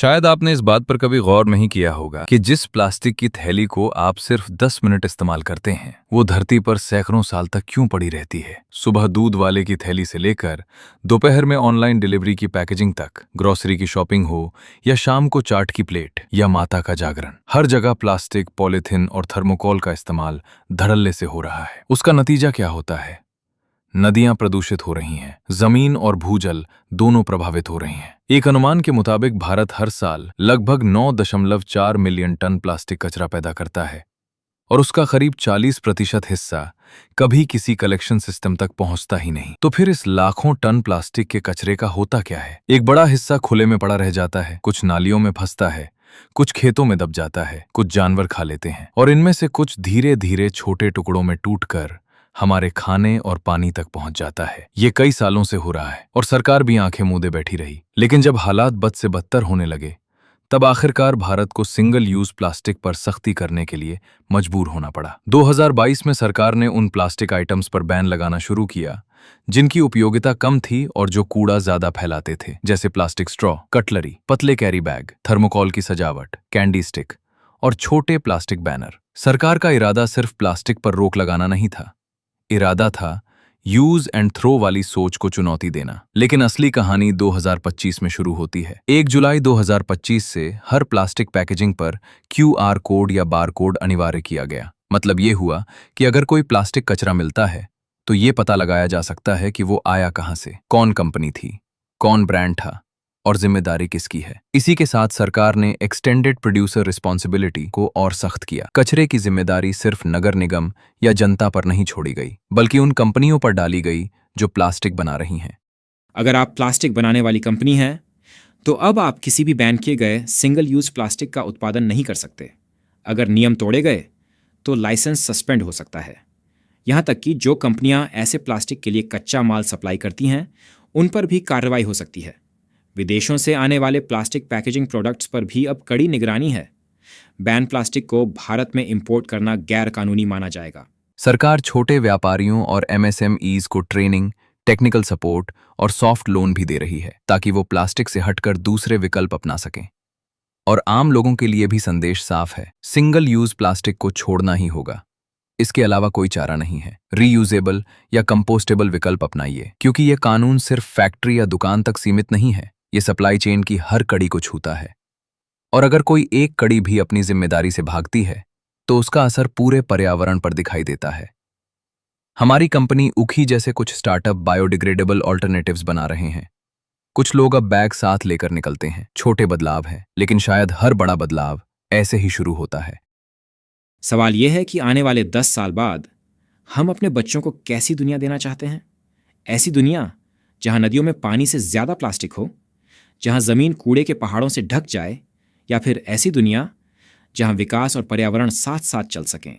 शायद आपने इस बात पर कभी गौर नहीं किया होगा कि जिस प्लास्टिक की थैली को आप सिर्फ 10 मिनट इस्तेमाल करते हैं, वो धरती पर सैकड़ों साल तक क्यों पड़ी रहती है। सुबह दूध वाले की थैली से लेकर दोपहर में ऑनलाइन डिलीवरी की पैकेजिंग तक, ग्रोसरी की शॉपिंग हो या शाम को चाट की प्लेट या माता का जागरण, हर जगह प्लास्टिक, पॉलिथीन और थर्मोकोल का इस्तेमाल धड़ल्ले से हो रहा है। उसका नतीजा क्या होता है? नदियां प्रदूषित हो रही हैं, जमीन और भूजल दोनों प्रभावित हो रहे हैं। एक अनुमान के मुताबिक भारत हर साल लगभग 9.4 मिलियन टन प्लास्टिक कचरा पैदा करता है और उसका करीब 40% हिस्सा कभी किसी कलेक्शन सिस्टम तक पहुंचता ही नहीं। तो फिर इस लाखों टन प्लास्टिक के कचरे का होता क्या है? एक बड़ा हिस्सा खुले में पड़ा रह जाता है, कुछ नालियों में फंसता है, कुछ खेतों में दब जाता है, कुछ जानवर खा लेते हैं और इनमें से कुछ धीरे धीरे छोटे टुकड़ों में टूटकर हमारे खाने और पानी तक पहुंच जाता है। ये कई सालों से हो रहा है और सरकार भी आंखें मूंदे बैठी रही। लेकिन जब हालात बद से बदतर होने लगे, तब आखिरकार भारत को सिंगल यूज प्लास्टिक पर सख्ती करने के लिए मजबूर होना पड़ा। 2022 में सरकार ने उन प्लास्टिक आइटम्स पर बैन लगाना शुरू किया जिनकी उपयोगिता कम थी और जो कूड़ा ज्यादा फैलाते थे, जैसे प्लास्टिक स्ट्रॉ, कटलरी, पतले कैरी बैग, थर्मोकोल की सजावट, कैंडी स्टिक और छोटे प्लास्टिक बैनर। सरकार का इरादा सिर्फ प्लास्टिक पर रोक लगाना नहीं था, इरादा था यूज एंड थ्रो वाली सोच को चुनौती देना। लेकिन असली कहानी 2025 में शुरू होती है। 1 जुलाई 2025 से हर प्लास्टिक पैकेजिंग पर QR कोड या बार कोड अनिवार्य किया गया। मतलब ये हुआ कि अगर कोई प्लास्टिक कचरा मिलता है तो ये पता लगाया जा सकता है कि वो आया कहां से, कौन कंपनी थी, कौन ब्रांड था और जिम्मेदारी किसकी है। इसी के साथ सरकार ने एक्सटेंडेड प्रोड्यूसर रिस्पॉन्सिबिलिटी को और सख्त किया। कचरे की जिम्मेदारी सिर्फ नगर निगम या जनता पर नहीं छोड़ी गई, बल्कि उन कंपनियों पर डाली गई जो प्लास्टिक बना रही हैं। अगर आप प्लास्टिक बनाने वाली कंपनी हैं, तो अब आप किसी भी बैन किए गए सिंगल यूज प्लास्टिक का उत्पादन नहीं कर सकते। अगर नियम तोड़े गए तो लाइसेंस सस्पेंड हो सकता है। यहाँ तक कि जो कंपनियां ऐसे प्लास्टिक के लिए कच्चा माल सप्लाई करती हैं, उन पर भी कार्रवाई हो सकती है। विदेशों से आने वाले प्लास्टिक पैकेजिंग प्रोडक्ट्स पर भी अब कड़ी निगरानी है। बैन प्लास्टिक को भारत में इंपोर्ट करना गैर कानूनी माना जाएगा। सरकार छोटे व्यापारियों और MSMEs को ट्रेनिंग, टेक्निकल सपोर्ट और सॉफ्ट लोन भी दे रही है ताकि वो प्लास्टिक से हटकर दूसरे विकल्प अपना सकें। और आम लोगों के लिए भी संदेश साफ है, सिंगल यूज प्लास्टिक को छोड़ना ही होगा। इसके अलावा कोई चारा नहीं है। रीयूजेबल या कंपोस्टेबल विकल्प अपनाइए, क्योंकि यह कानून सिर्फ फैक्ट्री या दुकान तक सीमित नहीं है, ये सप्लाई चेन की हर कड़ी को छूता है। और अगर कोई एक कड़ी भी अपनी जिम्मेदारी से भागती है तो उसका असर पूरे पर्यावरण पर दिखाई देता है। हमारी कंपनी उखी जैसे कुछ स्टार्टअप बायोडिग्रेडेबल ऑल्टरनेटिव्स बना रहे हैं। कुछ लोग अब बैग साथ लेकर निकलते हैं। छोटे बदलाव है, लेकिन शायद हर बड़ा बदलाव ऐसे ही शुरू होता है। सवाल यह है कि आने वाले 10 साल बाद हम अपने बच्चों को कैसी दुनिया देना चाहते हैं? ऐसी दुनिया जहां नदियों में पानी से ज्यादा प्लास्टिक हो, जहां जमीन कूड़े के पहाड़ों से ढक जाए, या फिर ऐसी दुनिया जहां विकास और पर्यावरण साथ साथ चल सकें?